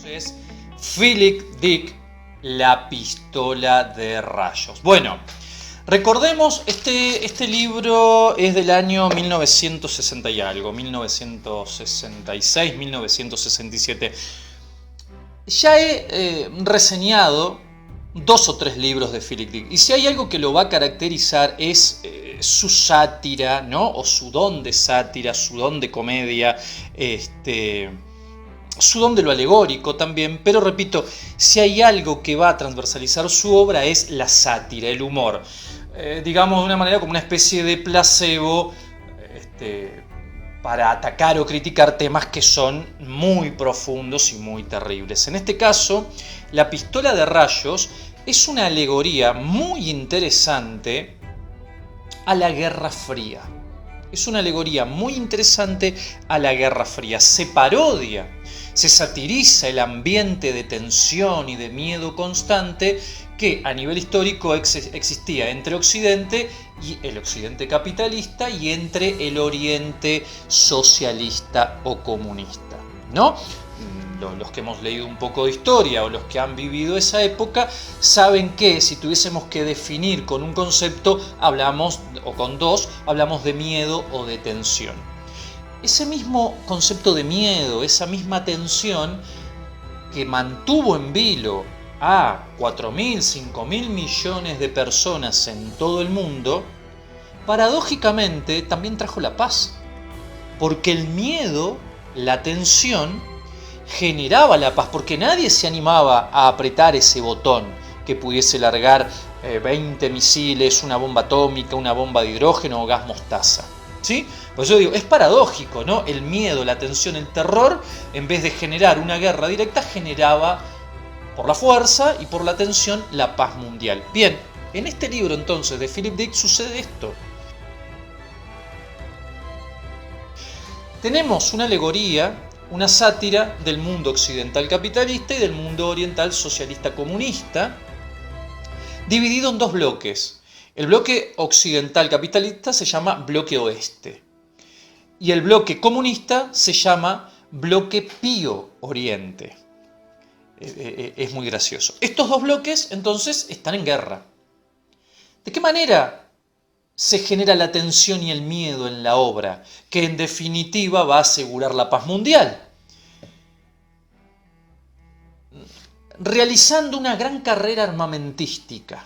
Es Philip Dick, La pistola de rayos. Bueno, recordemos, este libro es del año 1960 y algo, 1966, 1967. Ya he reseñado 2 o 3 libros de Philip Dick, y si hay algo que lo va a caracterizar es su sátira, ¿no? O su don de sátira, su don de comedia, su don de lo alegórico también, pero repito, si hay algo que va a transversalizar su obra es la sátira, el humor. Digamos de una manera como una especie de placebo para atacar o criticar temas que son muy profundos y muy terribles. En este caso, La pistola de rayos es una alegoría muy interesante a la Guerra Fría. Es una alegoría muy interesante a la Guerra Fría. Se parodia, se satiriza el ambiente de tensión y de miedo constante que a nivel histórico existía entre Occidente y el Occidente capitalista y entre el Oriente socialista o comunista, ¿no? Los que hemos leído un poco de historia o los que han vivido esa época saben que si tuviésemos que definir con un concepto o con dos, hablamos de miedo o de tensión. Ese mismo concepto de miedo, esa misma tensión que mantuvo en vilo a 4.000, 5.000 millones de personas en todo el mundo, paradójicamente también trajo la paz. Porque el miedo, la tensión, generaba la paz, porque nadie se animaba a apretar ese botón que pudiese largar 20 misiles, una bomba atómica, una bomba de hidrógeno o gas mostaza. ¿Sí? Pues yo digo, es paradójico, ¿no? El miedo, la tensión, el terror, en vez de generar una guerra directa, generaba por la fuerza y por la tensión la paz mundial. Bien, en este libro entonces de Philip Dick sucede esto. Tenemos una alegoría, una sátira del mundo occidental capitalista y del mundo oriental socialista comunista, dividido en 2 bloques. El bloque occidental capitalista se llama bloque oeste y el bloque comunista se llama bloque pío oriente. Es muy gracioso. Estos 2 bloques entonces están en guerra. ¿De qué manera se genera la tensión y el miedo en la obra, que en definitiva va a asegurar la paz mundial? Realizando una gran carrera armamentística.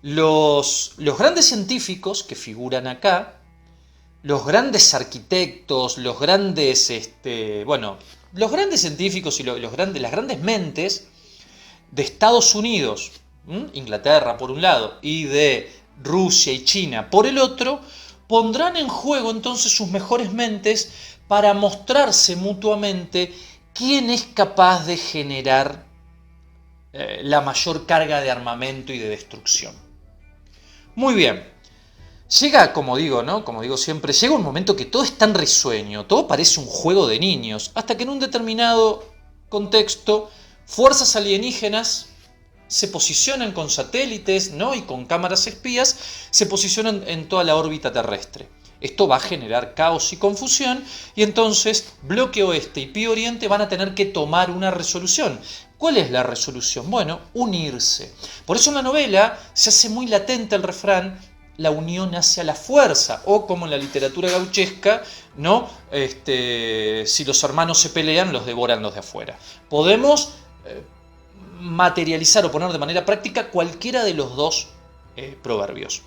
Los grandes científicos que figuran acá, los grandes arquitectos, los grandes científicos y las grandes mentes de Estados Unidos, Inglaterra por un lado, y de Rusia y China por el otro, pondrán en juego entonces sus mejores mentes para mostrarse mutuamente quién es capaz de generar la mayor carga de armamento y de destrucción. Muy bien, llega, como digo siempre, llega un momento que todo es tan risueño, todo parece un juego de niños, hasta que en un determinado contexto, fuerzas alienígenas se posicionan con satélites, ¿no? Y con cámaras espías, se posicionan en toda la órbita terrestre. Esto va a generar caos y confusión, y entonces bloque oeste y pío oriente van a tener que tomar una resolución. ¿Cuál es la resolución? Bueno, unirse. Por eso en la novela se hace muy latente el refrán: la unión hacia la fuerza, o como en la literatura gauchesca, ¿no? Si los hermanos se pelean, los devoran los de afuera. Podemos materializar o poner de manera práctica cualquiera de los 2 proverbios.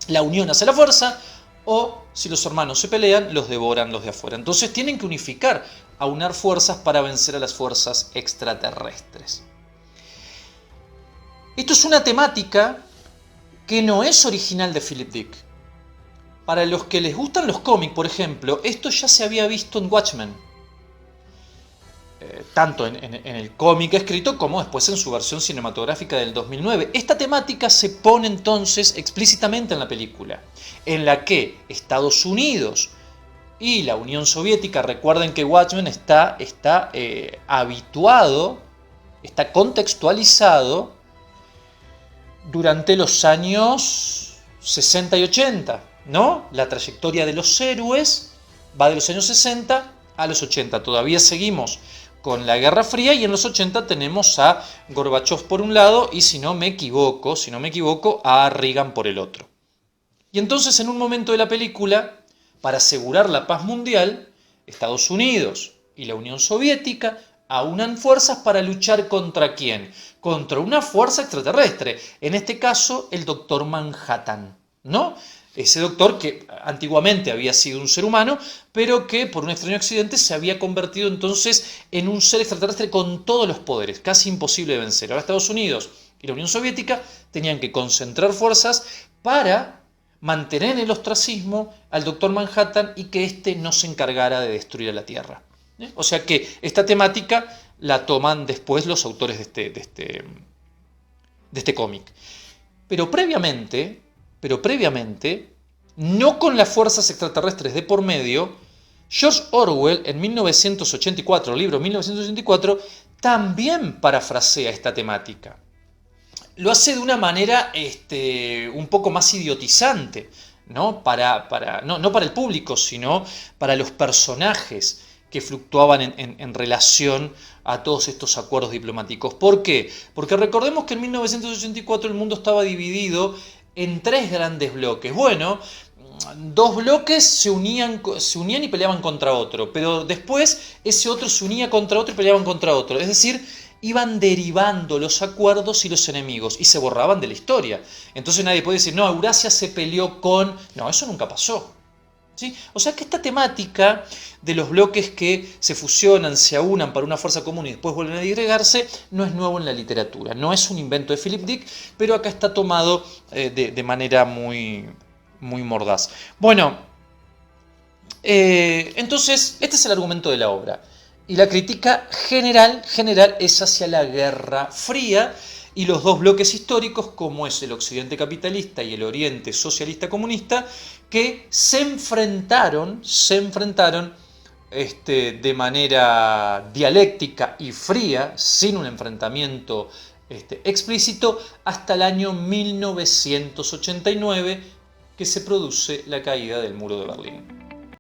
La unión hace la fuerza, o si los hermanos se pelean, los devoran los de afuera. Entonces tienen que unificar, aunar fuerzas para vencer a las fuerzas extraterrestres. Esto es una temática que no es original de Philip Dick. Para los que les gustan los cómics, por ejemplo, esto ya se había visto en Watchmen. Tanto en el cómic escrito como después en su versión cinematográfica del 2009. Esta temática se pone entonces explícitamente en la película, en la que Estados Unidos y la Unión Soviética, recuerden que Watchmen está habituado, está contextualizado durante los años 60 y 80, ¿no? La trayectoria de los héroes va de los años 60 a los 80. Todavía seguimos con la Guerra Fría, y en los 80 tenemos a Gorbachev por un lado y, si no me equivoco, a Reagan por el otro. Y entonces, en un momento de la película, para asegurar la paz mundial, Estados Unidos y la Unión Soviética aunan fuerzas para luchar ¿contra quién? Contra una fuerza extraterrestre, en este caso el Doctor Manhattan, ¿no? Ese doctor que antiguamente había sido un ser humano, pero que por un extraño accidente se había convertido entonces en un ser extraterrestre con todos los poderes, casi imposible de vencer. Ahora Estados Unidos y la Unión Soviética tenían que concentrar fuerzas para mantener en el ostracismo al Doctor Manhattan y que éste no se encargara de destruir a la Tierra. O sea que esta temática la toman después los autores de este cómic. Pero previamente, no con las fuerzas extraterrestres de por medio, George Orwell en 1984, el libro 1984, también parafrasea esta temática. Lo hace de una manera un poco más idiotizante, ¿no? No para el público, sino para los personajes que fluctuaban en relación a todos estos acuerdos diplomáticos. ¿Por qué? Porque recordemos que en 1984 el mundo estaba dividido en tres grandes bloques. Bueno, dos bloques se unían y peleaban contra otro, pero después ese otro se unía contra otro y peleaban contra otro. Es decir, iban derivando los acuerdos y los enemigos y se borraban de la historia. Entonces nadie puede decir, no, Eurasia se peleó con... No, eso nunca pasó. ¿Sí? O sea que esta temática de los bloques que se fusionan, se aunan para una fuerza común y después vuelven a disgregarse, no es nuevo en la literatura, no es un invento de Philip Dick, pero acá está tomado de manera muy, muy mordaz. Bueno, entonces este es el argumento de la obra. Y la crítica general es hacia la Guerra Fría y los dos bloques históricos, como es el Occidente capitalista y el Oriente socialista comunista, que se enfrentaron de manera dialéctica y fría, sin un enfrentamiento explícito, hasta el año 1989, que se produce la caída del muro de Berlín.